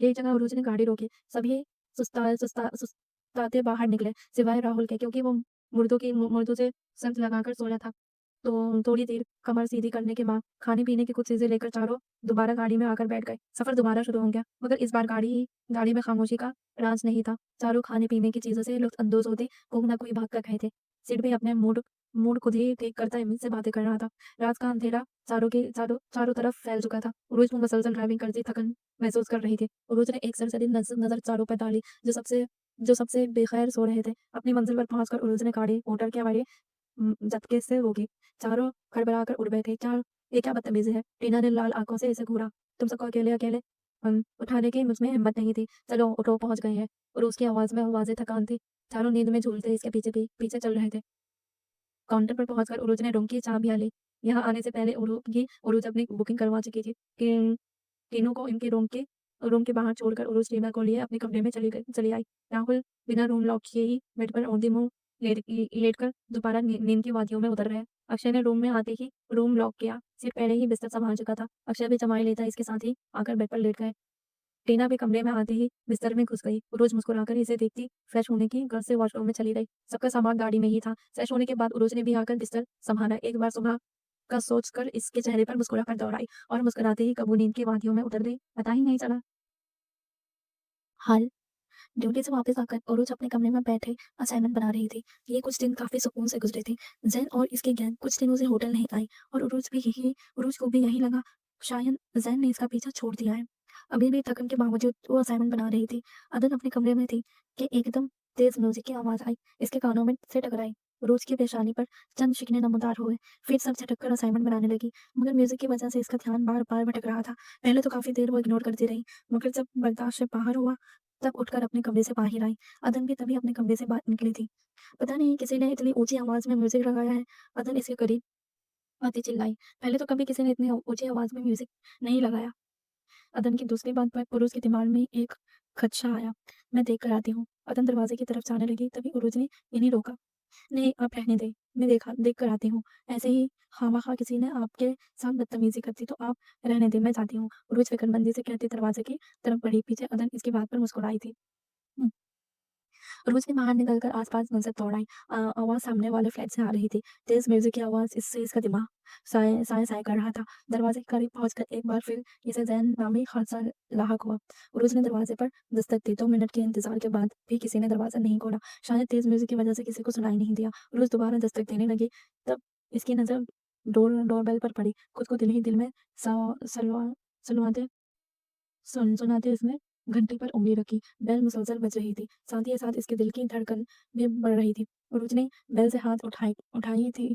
एक जगह उरोज ने गाड़ी रोकी। सभी सुस्ताते बाहर निकले, सिवाय राहुल के, क्योंकि वो मुर्दों से शर्त लगाकर सोया था। तो थोड़ी देर कमर सीधी करने के बाद खाने-पीने की कुछ चीज़ें लेकर चारों दोबारा गाड़ी में आकर बैठ गए। सफ़र दोबारा शुरू हो गया, मगर इस बार गाड़ी में खामोशी का राज नहीं था। चारों खाने-पीने की चीज़ों से लुत्फ़-अंदोज़ होते, कोई ना कोई भाग कर गए थे। सिड भी अपने मूड मूड खुद ही ठीक करता इमली से बातें कर रहा था। रात का अंधेरा चारों तरफ फैल चुका था। उरोज को मुसलसल ड्राइविंग करती थकन महसूस कर रही थी। उरोज ने एक सरसरी नज़र चारों पर डाली, जो सबसे बेखैर सो रहे थे। अपनी मंजिल पर पहुँचकर उरोज ने गाड़ी होटल के बड़े झटके से रोकी। चारों हड़बड़ाकर उठ बैठे। ये क्या बदतमीज़ी है? टीना ने लाल आँखों से इसे घूरा। तुम सबको अकेले-अकेले उठाने की मुझमें हिम्मत नहीं थी। चलो उठो, पहुँच गए हैं। और उसकी आवाज़ में वाज़ेह थकान थी। चारों नींद में झूलते इसके पीछे चल रहे थे। काउंटर पर पहुँचकर उरोज ने रूम की चाबियाँ ली। यहाँ आने से पहले उरोज अपनी बुकिंग करवा चुकी थी। तीनों को इनके रूम के बाहर छोड़कर उरोज टीना को लिए अपने कमरे में चली आई। राहुल बिना रूम लॉक किए ही बेड पर औंधे मुँह लेटकर दोबारा नींद की वादियों में उतर रहे। अक्षय ने रूम में आते ही रूम लॉक किया। सिर्फ पहले ही बिस्तर संभाल चुका था। अक्षय भी जमाई लेता इसके साथ ही आकर बेड पर लेट गए। टीना भी कमरे में आते ही बिस्तर में घुस गई। रोज मुस्कुराकर इसे देखती फ्रेश होने की घर से वॉशरूम में चली गई। सबका सामान गाड़ी में ही था। फ्रेश होने के बाद उरोज ने भी आकर बिस्तर संभाला। एक बार सुबह का सोचकर इसके चेहरे पर मुस्कुराहट दौड़ आई और मुस्कुराते ही कबू नींद की वादियों में उतर गई। पता ही नहीं चला। हाल ड्यूटी से वापस आकर उरोज अपने कमरे में बैठे असाइनमेंट बना रही थी। ये कुछ दिन काफी सुकून से गुजरे थे। जैन और इसके गैंग कुछ दिनों से होटल नहीं आई और उरोज को भी यही लगा, शायद जैन ने इसका पीछा छोड़ दिया है। अभी भी थकन के बावजूद वो असाइनमेंट बना रही थी। अदन अपने कमरे में थी कि एकदम तेज म्यूजिक की आवाज आई। इसके कानों में से टकराई। रोज की पेशानी पर चंद शिकने नमूदार हुए। फिर सब झटक कर असाइनमेंट बनाने लगी, मगर म्यूजिक की वजह से इसका ध्यान बार बार भटक रहा था। पहले तो काफी देर वो इग्नोर करती रही, मगर जब बर्दाश्त से बाहर हुआ तब उठकर अपने कमरे से बाहर आई। अदन भी तभी अपने कमरे से बाहर निकली थी। पता नहीं किसी ने इतनी ऊंची आवाज में म्यूजिक लगाया है। अदन इसके करीब आती चिल्लाई। पहले तो कभी किसी ने इतनी ऊंची आवाज में म्यूजिक नहीं लगाया। अदन की दूसरी बात पर उरुज के दिमाग में एक खदशा आया। मैं देख कर आती हूँ। अदन दरवाजे की तरफ जाने लगी, तभी उरुज ने इन्हें रोका। नहीं, आप रहने दें, मैं देख कर आती हूँ। ऐसे ही खामखा किसी ने आपके साथ बदतमीजी कर दी तो आप रहने दें, मैं जाती हूँ। उरुज फिक्रमंदी से कहती दरवाजे की तरफ बढ़ी। पीछे अदन इसकी बात पर मुस्कुराई थी। रोज ने बाहर निकलकर आसपास नजर दौड़ाई। आवाज सामने वाले फ्लैट से आ रही थी। तेज म्यूजिक की आवाज इससे इसका दिमाग साए कर रहा था। दरवाजे के करीब पहुंचकर एक बार फिर इसे जैन नामी हादसा लाहक हुआ। रोज ने दरवाजे पर दस्तक दी। 2 मिनट के इंतजार के बाद भी किसी ने दरवाजा नहीं खोला। शायद तेज म्यूजिक की वजह से किसी को सुनाई नहीं दिया। रोज दोबारा दस्तक देने लगी, तब इसकी नजर डोरबेल पर पड़ी। खुद को दिल ही दिल में सलवा सुनाते इसने घंटी पर उंगली रखी। बेल मुसलसल बज रही थी, साथ ही साथ इसके दिल की धड़कन भी बढ़ रही थी। उरुज ने बेल से हाथ उठाई थी,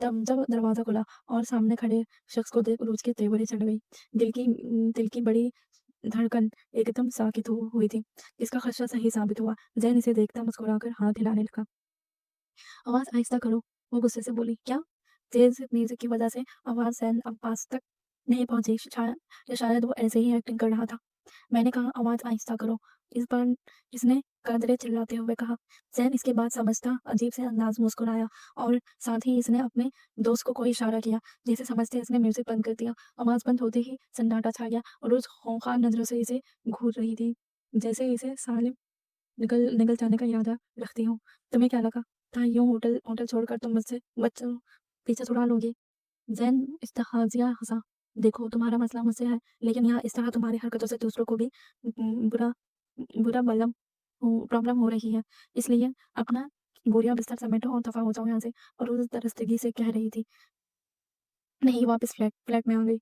तब जब दरवाजा खुला और सामने खड़े शख्स को देख उरुज की तेवरें चढ़ गई। दिल की बड़ी धड़कन एकदम साकित हुई थी। इसका खदशा सही साबित हुआ। जैन इसे देखता मुस्कुराकर हाथ हिलाने लगा। आवाज आहिस्ता करो, वो गुस्से से बोली। क्या? तेज म्यूजिक की वजह से आवाज जैन अब पास तक नहीं पहुंची। शायद वो ऐसे ही एक्टिंग कर रहा था। मैंने कहा आवाज आहिस्ता करो। इस बार इसने कदरे चिल्लाते हुए कहा। जैन इसके बाद समझता अजीब से अंदाज में मुस्कुराया और साथ ही इसने अपने दोस्त को कोई इशारा किया, जिसे समझते इसने म्यूजिक बंद कर दिया। आवाज बंद होते ही सन्नाटा छा गया और उस खूंखार नजरों से इसे घूर रही थी, जैसे इसे साले निकल निकल जाने का इरादा रखती हूँ। तुम्हें क्या लगा था यूं होटल होटल छोड़कर तुम मुझसे बच्चों पीछे छुड़ा लोगे? जैन इस्तहाजिया हंसा। देखो, तुम्हारा मसला मुझसे है, लेकिन यहाँ इस तरह तुम्हारी हरकतों से दूसरों को भी बुरा बुरा प्रॉब्लम हो रही है। इसलिए अपना बोरिया बिस्तर समेटो और दफा हो जाओ यहाँ से। और उस दरस्तगी से कह रही थी, नहीं वापस फ्लैट में आ गई।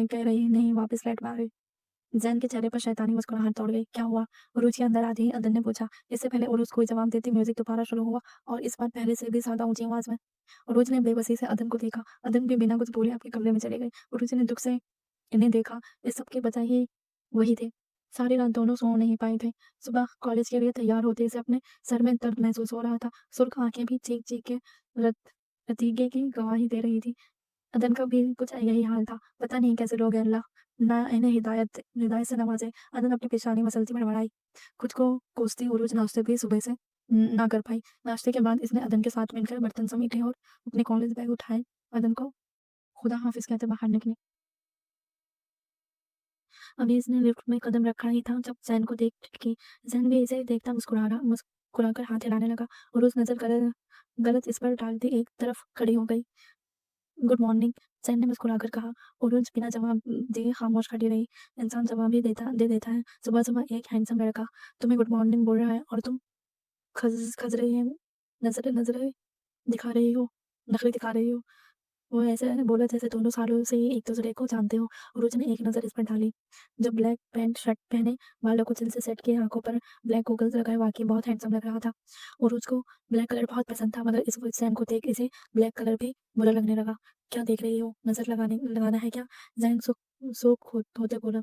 कह रही नहीं वापस फ्लैट में आ गई। जैन के चेहरे पर शैतानी मुस्कुराहट दौड़ गई। क्या हुआ? उरुज के अंदर आते ही अदन ने पूछा। इससे पहले उरुज कोई जवाब देती म्यूजिक दोबारा शुरू हुआ और इस बार पहले से भी ज्यादा ऊंची आवाज में। उरुज ने बेबसी से अदन को देखा। अदन भी बिना कुछ बोले अपने कमरे में चले गई। उरुज ने दुख से इन्हें देखा। इस सब के वजह ही वही थे। सारी रात दोनों सो नहीं पाए थे। सुबह कॉलेज के लिए तैयार होते इसे अपने सर में दर्द महसूस हो रहा था। सुर्ख आंखें भी चीख चीख के रत रतीगे की गवाही दे रही थी। अदन का भी कुछ यही हाल था। पता नहीं कैसे लोग हैं, अल्लाह ना इन्हें हिदायत से नवाजे। अदन अपनी पेशानी मसलती बड़बड़ाई। खुद को कोसती उरूज नाश्ते भी सुबह से ना कर पाई। नाश्ते के बाद इसने अदन के साथ मिलकर बर्तन समेटे और अपने कॉलेज बैग उठाए। अदन को खुदा हाफिज कहते बाहर निकली। अभी इसने लिफ्ट में कदम रखा ही था जब ज़ैन को देख खिड़की। ज़ैन भी इसे देखता मुस्कुराकर हाथ हिलाने लगा और उस नज़र गलत इस पर डालती एक तरफ खड़ी हो गई। गुड मॉर्निंग, ज़ैन ने मुस्कुराकर कहा। ओरुच बिना जवाब दिए खामोश खड़ी रही। इंसान जवाब भी दे देता है। सुबह-सुबह एक हैंडसम लड़का तुम्हें गुड मॉर्निंग बोल रहा है और तुम खज खज रही है, नज़रें दिखा रही हो, नखरे दिखा रही हो। वो ऐसे बोला जैसे दोनों सालों से ही एक-दूसरे को जानते हो। उरोज ने एक नज़र इस पर डाली, जो ब्लैक पैंट शर्ट पहने, बालों को चिल से सेट किए, आँखों पर ब्लैक गॉगल्स लगाए, वाक़ई बहुत हैंडसम लग रहा था। उरोज को ब्लैक कलर बहुत पसंद था, मगर इस ज़ैन को देख इसे ब्लैक कलर भी बुरा लगने लगा। क्या देख रही हो? नज़र लगाना है क्या? ज़ैन होते बोला।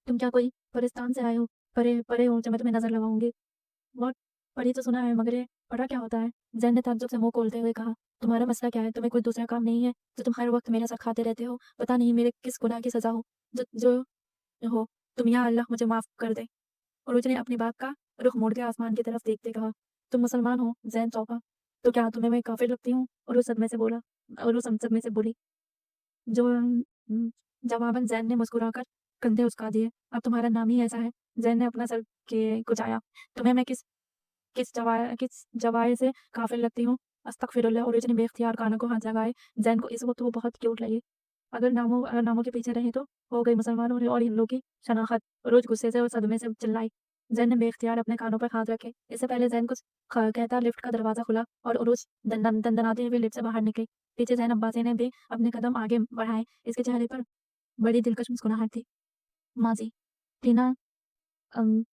तुम क्या कोई परिस्तान से आए हो? परे परे हो जो मैं तुम्हें नज़र लगाऊँगी? बहुत पढ़ी तो सुना है, मगर ये पढ़ा क्या होता है? ज़ैन ने ताज्जुब से मुँह खोलते हुए कहा, तुम्हारा मसला क्या है? तुम्हें कोई दूसरा काम नहीं है, जो तुम हर वक़्त मेरे साथ खाते रहते हो? पता नहीं मेरे किस गुनाह की सज़ा हो, जो जो हो, तुम या अल्लाह मुझे माफ़ कर दे। उरोज ने अपनी बात का रुख मोड़ के आसमान की तरफ देखते कहा, तुम मुसलमान हो? ज़ैन चौंका। तो क्या तुम्हें मैं काफ़िर लगती हूँ? उरोज सदमे से बोली। जो जवाबन ज़ैन ने मुस्कुराकर कंधे उचका दिए। अब तुम्हारा नाम ही ऐसा है। ज़ैन ने अपना सर के कुचाया। तुम्हें मैं किस जवाय से काफ़िर लगती हूँ? अस्तगफिरुल्लाह। ओरिजिन ने बेख्तियार कानों को हाथ लगाए। ज़ैन को इस वक़्त वो बहुत क्यूट लगी। अगर नामों के पीछे रहे तो हो गई मुसलमानों और हिंदुओं की शनाख्त। रोज़ गुस्से से और सदमे से चिल्लाई। ज़ैन ने बेख्तियार अपने कानों पर हाथ रखे। इससे पहले ज़ैन कुछ कहता लिफ्ट का दरवाज़ा खुला और उरोज दनदनाते हुए लिफ्ट से बाहर निकली। पीछे ज़ैन अब्बासी ने भी अपने कदम आगे बढ़ाए। इसके चेहरे पर बड़ी दिलकश मुस्कुराहट थी। माज़ी, टीना अम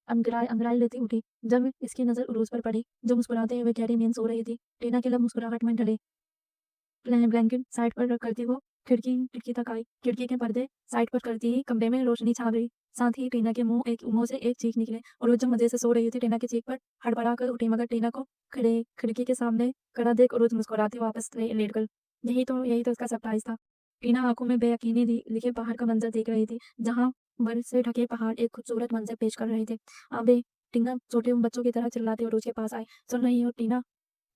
अंगड़ाई लेती उठी, जब इसकी नज़र उरूज पर पड़ी, जो मुस्कुराते हुए गहरी नींद सो रही थी। टीना के लब मुस्कुराहट में ढले। ब्लैंकेट साइड पर करती वो खिड़की तक आई। खिड़की के पर्दे साइड पर करती ही कमरे में रोशनी छा गई। साथ ही टीना के मुंह से एक चीख निकले और वो जो मजे से सो रही थी, टीना की चीख पर हड़बड़ा कर उठी, मगर टीना को खिड़की के सामने खड़ा देख उरोज मुस्कुराती वापस लेट गई। यही तो उसका सरप्राइज था। टीना आंखों में बेयकीनी लिखे बाहर का मंजर देख रही थी, जहाँ बर्फ से ढके पहाड़ एक खूबसूरत मंजर पेश कर रहे थे। अबे टीना छोटे बच्चों की तरह चिल्लाती उरोज के पास आई। सुन रही हो टीना?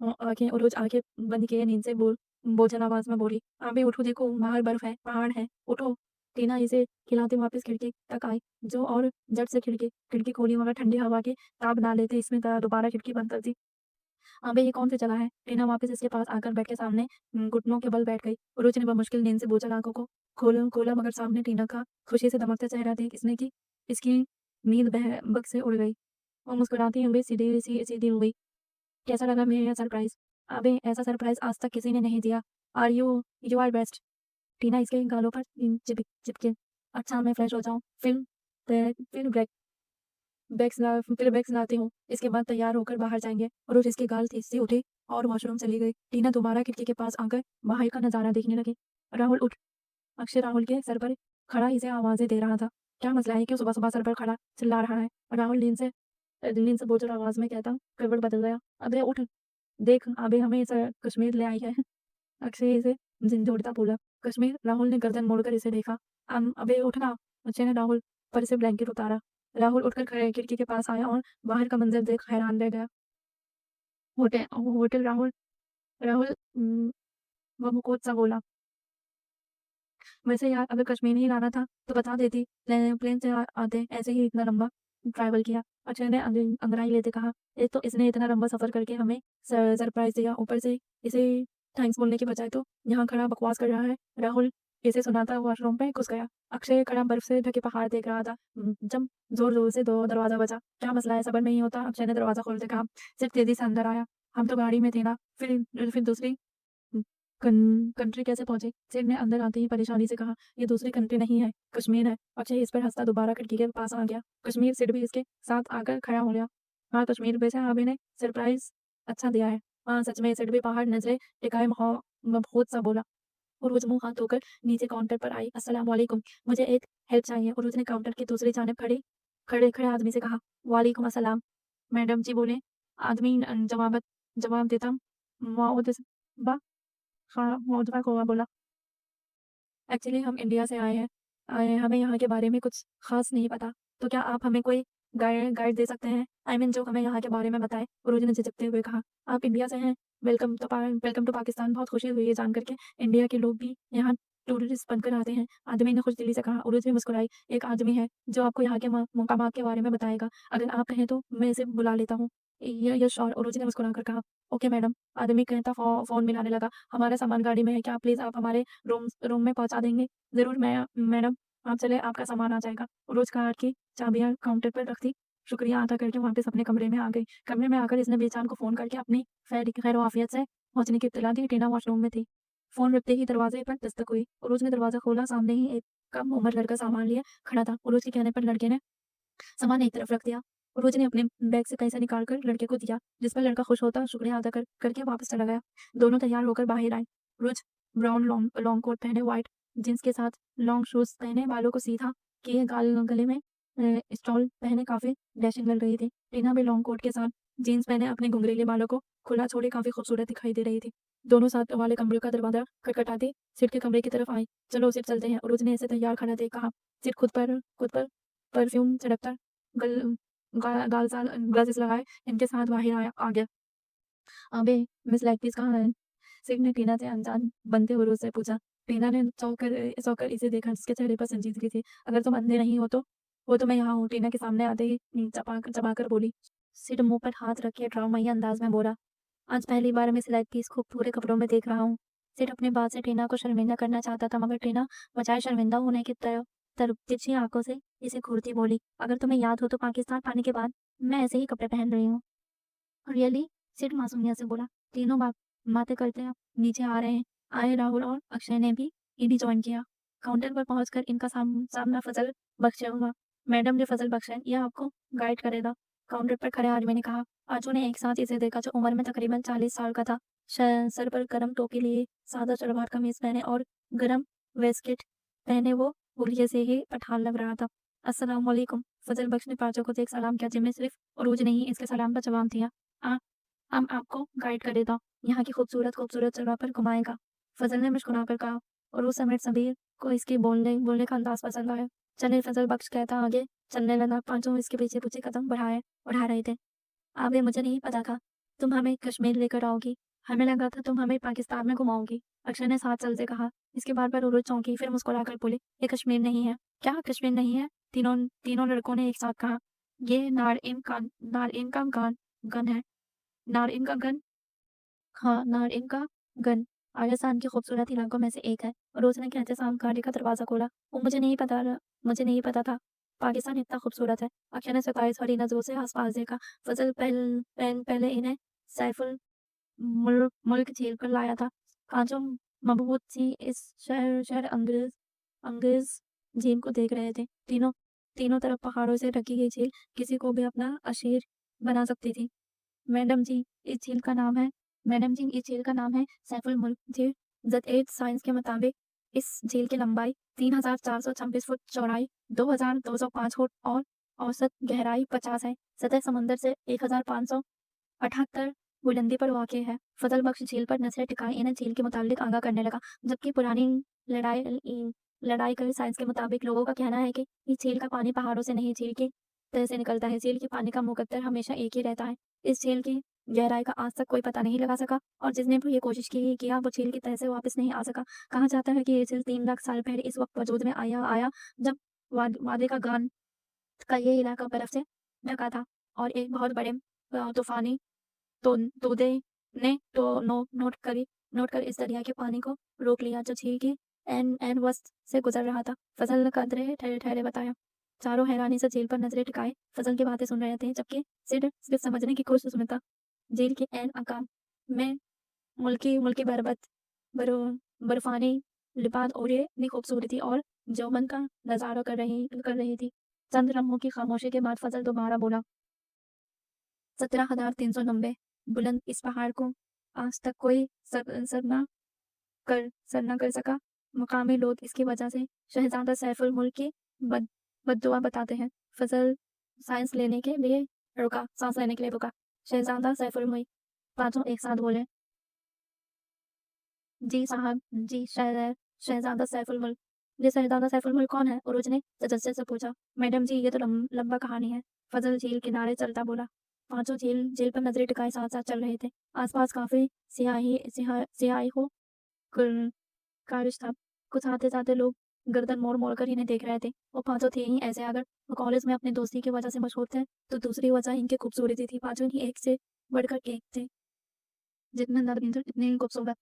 आंखें बंद किए नींद से बोझल आवाज में बोली, अबे उठो, देखो बाहर बर्फ है, पहाड़ है, उठो। टीना इसे खिलाते वापस खिड़की तक आई, जो और झट से खिड़की खोली, मगर ठंडी हवा के ताब ना लेते इसमें दोबारा खिड़की बंद कर दी। अबे ये कौन से चला है? टीना वापस इसके पास आकर बेड के सामने घुटनों के बल बैठ गई। उरोज ने बमुश्किल नींद से बोझल आंखों को खोला, मगर सामने टीना का खुशी से दमकता चेहरा देख इसने की इसकी नींद बग से उड़ गई। वो मुस्कुराती हुई सीधी हो गई। कैसा लगा मेरा सरप्राइज? अबे ऐसा सरप्राइज आज तक किसी ने नहीं दिया। Are you you are best. Tina इसके गालों पर चिपके। अच्छा मैं फ्रेश हो जाऊं, फिर ब्रेक्स लाती हूँ। इसके बाद तैयार होकर बाहर जाएंगे। और रोज इसकी गाल तेज से उठी और वॉशरूम चली गई। टीना दोबारा खिड़की के पास आकर बाहर का नजारा देखने लगी। राहुल उठ। अक्षय राहुल के सर पर खड़ा इसे आवाजें दे रहा था। क्या मसला है? क्यों सुबह सुबह सर पर खड़ा चिल्ला रहा है? राहुल नींद से बोझल आवाज में कहता, करवट बदल गया। अबे उठ, देख अबे हमें इस कश्मीर ले आई है। अक्षय इसे झिंझोड़ता बोला। कश्मीर? राहुल ने गर्दन मोड़कर इसे देखा। अबे उठना। अक्षय ने राहुल पर से ब्लैंकेट उतारा। राहुल उठकर खिड़की के पास आया और बाहर का मंजर देख हैरान रह गया। होटल राहुल राहुल वह मुकुट सा बोला। वैसे यार अगर कश्मीर ही लाना था तो बता देती, प्लेन से आते, ऐसे ही इतना लंबा ट्रैवल किया। अक्षय ने अंगड़ाई लेते कहा, एक तो इसने इतना लंबा सफर करके हमें सरप्राइज दिया, ऊपर से इसे थैंक्स बोलने के बजाय तो यहाँ खड़ा बकवास कर रहा है। राहुल इसे सुनाता वॉशरूम पे घुस गया। अक्षय खड़ा बर्फ से ढके पहाड़ देख रहा था। जब जोर जोर से दो दरवाजा बजा। क्या मसला है? सबर नहीं होता? अक्षय ने दरवाजा खोलते कहा। सिर्फ तेजी से अंदर आया। हम तो गाड़ी में थे ना, फिर दूसरी कंट्री कैसे पहुंचे? सेठ ने अंदर आते ही परेशानी से कहा, ये दूसरी कंट्री नहीं है, कश्मीर है। अक्षय इस पर हंसता दोबारा खिड़की के पास आ गया। कश्मीर? सेठ भी इसके साथ आकर खड़ा हो गया। हाँ कश्मीर, बेचा अभी ने सरप्राइज अच्छा दिया है। हाँ सच में। सेठ भी पहाड़ नजरे टिकाए बहुत सा बोला। उरोज मुंह हाथ धोकर नीचे काउंटर पर आई। अस्सलाम वालेकुम, मुझे एक हेल्प चाहिए। उरोज ने काउंटर की दूसरी जानिब खड़े खड़े आदमी से कहा। वालेकुम अस्सलाम, मैडम जी बोले। आदमी जवाब देता हाँ, मौजूदा गोवा बोला। एक्चुअली हम इंडिया से आए हैं, हमें यहाँ के बारे में कुछ खास नहीं पता, तो क्या आप हमें कोई गाइड दे सकते हैं? आई मीन जो हमें यहाँ के बारे में बताए। उरोज ने झिझकते हुए कहा, आप इंडिया से हैं? Welcome to Pakistan. बहुत खुशी हुई है जान करके इंडिया के लोग भी यहाँ टूरिस्ट बनकर आते हैं। आदमी ने खुशदिली से कहा। उरोज भी मुस्कुराई। एक आदमी है जो आपको यहाँ के मकामात के बारे में बताएगा। अगर आप कहें तो मैं इसे बुला लेता हूँ। यश और उरोज ने मुस्कुराकर कहा। Okay madam. आदमी कहता फ़ोन मिलाने लगा। हमारा सामान गाड़ी में है, क्या प्लीज़ आप हमारे रूम में पहुँचा देंगे? ज़रूर मैं मैडम, आप चलें, आपका सामान आ जाएगा। उरोज कार की चाबियाँ काउंटर पर रख दी। शुक्रिया अदा करके वापस अपने कमरे में आ गई। कमरे में आकर इसने बेचान को फ़ोन करके अपनी खैर-ओ-आफ़ियत से पहुँचने की इत्तला दी। टीना वॉशरूम में थी। फ़ोन रखते ही दरवाज़े पर दस्तक हुई। उरोज ने दरवाज़ा खोला। सामने ही एक कम उम्र लड़का सामान लिए खड़ा था। उरोज के कहने पर लड़के ने सामान एक तरफ रख दिया। उरोज ने अपने बैग से पैसा निकाल कर लड़के को दिया, जिस पर लड़का खुश होता शुक्रिया अदा करके वापस चला गया। दोनों तैयार होकर बाहर आए। उरोज ब्राउन लॉन्ग लॉन्ग कोट पहने, व्हाइट जीन्स के साथ लॉन्ग शूज़ पहने, बालों को सीधा किए, गले में स्टॉल पहने काफ़ी डैशिंग लग रही थी। टीना भी लॉन्ग कोट के साथ जीन्स पहने अपने घुंघरीले बालों को खुला छोड़े काफ़ी खूबसूरत दिखाई दे रही थी। दोनों साथ वाले कमरे का दरवाज़ा खटखटाते सिड के कमरे की तरफ आई। चलो सिड चलते हैं। उरोज ने ऐसे तैयार खड़ा देख कहा। सिड खुद पर परफ्यूम छिड़कता गल गाल ग्लासेस लगाए इनके साथ बाहर आ गया। अबे मिस लैकपीस कहाँ है? सिड ने टीना से अनजान बनते हुए से पूछा। टीना ने चौंक कर इसे देखा, जिसके चेहरे पर संजीदगी थी। अगर तुम अंधे नहीं हो तो वो तो मैं यहाँ हूँ। टीना के सामने आते ही चबाकर बोली। सिड मुंह पर हाथ रखे ड्रामेई अंदाज में बोला। आज पहली बार मिस लैकपीस को पूरे कपड़ों में देख रहा हूँ। सिड अपनी बात से टीना को शर्मिंदा करना चाहता था, मगर टीना बजाय शर्मिंदा होने की तरफ तिरछी आंखों से इसे घूरती बोली। अगर तुम्हें याद हो तो पाकिस्तान आने के बाद मैं ऐसे ही कपड़े पहन रही हूँ। रियली? सिड मासूमियत से बोला। तीनों बातें करते हैं, नीचे आ रहे हैं। आए राहुल और अक्षय ने भी ईडी ज्वाइन किया। काउंटर पर पहुंचकर इनका सामना फजल बख्श हुआ। मैडम ने फजल बख्श है, यह आपको गाइड करेगा। काउंटर पर खड़े आदमी ने कहा। आजू ने एक साथ इसे देखा, जो उम्र में तकरीबन 40 साल का था। सर पर गर्म टोपी लिए, सादा सलवार कमीज पहने और गर्म वेस्केट पहने वो हुलिये से ही पठान लग रहा था। अस्सलाम वालेकुम। फजल बख्श ने पांचों को देख सलाम किया, जिनमें सिर्फ उरूज ने ही इसके सलाम का जवाब दिया। आ हम आपको गाइड करेगा, यहाँ की खूबसूरत जगह पर घुमाएगा। फजल ने मुस्कुराकर कहा। और उस समय सबीर को इसके बोलने का अंदाज पसंद आया। चले, फजल बख्श कहता आगे चलने लगा। पांचों इसके पीछे पीछे कदम बढ़ा रहे थे। आगे मुझे नहीं पता था तुम हमें कश्मीर लेकर आओगी। हमें लगा था तुम हमें पाकिस्तान में घुमाओगी। अक्षय ने साथ चलते कहा। इसके बार पर उरुज चौंकी, फिर मुस्कुराकर बोली, ये कश्मीर नहीं है। क्या कश्मीर नहीं है? तीनों तीनों लड़कों ने एक साथ कहा। ये नारइन का गन है। नारइन का गन? हाँ, नारइन का गन राजस्थान के खूबसूरत इलाकों में से एक है। रोज ने कहते साम गाड़ी का दरवाजा खोला। वो मुझे नहीं पता था पाकिस्तान इतना खूबसूरत है। अक्षय ने सताइस भरी नजरों से आसपास देखा। फजल पहले इन्हें सैफुल मुल्क झील पर लाया था। पांचों मबहूत सी इस शहर अंग्रेज झील को देख रहे थे। तीनों तरफ पहाड़ों से ढकी गई झील किसी को भी अपना अशीर बना सकती थी। मैडम जी, इस झील का नाम है सैफुल मुल्क झील। ज़8 साइंस के मुताबिक इस झील की लंबाई 3,426 फुट, चौड़ाई 2,205 फुट और औसत गहराई 50 है। सतह समंदर से 1,578 बुलंदी पर वाक़ है। फजल बख्श झील पर नजरें टिकाए इन्हें झील के मुतालिक आगाह करने लगा। जबकि पुरानी लड़ाई कई साइंस के मुताबिक लोगों का कहना है कि इस झील का पानी पहाड़ों से नहीं, झील की तह से निकलता है। झील के पानी का मुकद्दर हमेशा एक ही रहता है। इस झील की गहराई का आज तक कोई पता नहीं लगा सका, और जिसने भी ये कोशिश किया वो झील की तह से वापस नहीं आ सका। कहा जाता है कि ये झील 3 लाख साल पहले इस वक्त वजूद में आया जब वादे का ये इलाका बर्फ से ढका था, और एक बहुत बड़े तूफानी तोदे ने तो नोट कर इस दरिया के पानी को रोक लिया, जो झील की एन वस्त से गुजर रहा था। फजल ने कदरे ठहरे ठहरे बताया। चारों हैरानी से झील पर नजरें टिकाए फजल की बातें सुन रहे थे, जबकि सिड सिर्फ समझने की कोशिश में था। झील के एन अकाम में मुल्की बर्फानी लिबाद और ये इतनी खूबसूरती और जौमन का नजारा कर रही थी। चंद लम्हों की खामोशी के बाद फजल दोबारा बोला। 17,390 बुलंद इस पहाड़ को आज तक कोई सर न कर सका। मुकामी लोग इसकी वजह से शहजादा सैफुल मुल्क की बद्दुआ बताते हैं। फजल सांस लेने के लिए रुका। शहजादा सैफुल मुल्क। पांचों एक साथ बोले। जी साहब, जी शहजादा सैफुल मुल्क। ये शहजादा सैफुल मुल्क कौन है? उरुज ने तजस्सुस से पूछा। मैडम जी, ये तो लंबा कहानी है। फजल झील किनारे चलता बोला। पांचों झील पर नजरें टिकाए साथ साथ चल रहे थे। आसपास काफी सियाही हो कारिश था। कुछ आते-जाते लोग गर्दन मोड़-मोड़ कर इन्हें देख रहे थे। वो पाँचों थे ही ऐसे, अगर वो कॉलेज में अपनी दोस्ती की वजह से मशहूर थे, तो दूसरी वजह इनकी खूबसूरती थी। पाँचों ही एक से बढ़कर एक थे। जितने नर इंद्र इतने ही खूबसूरत।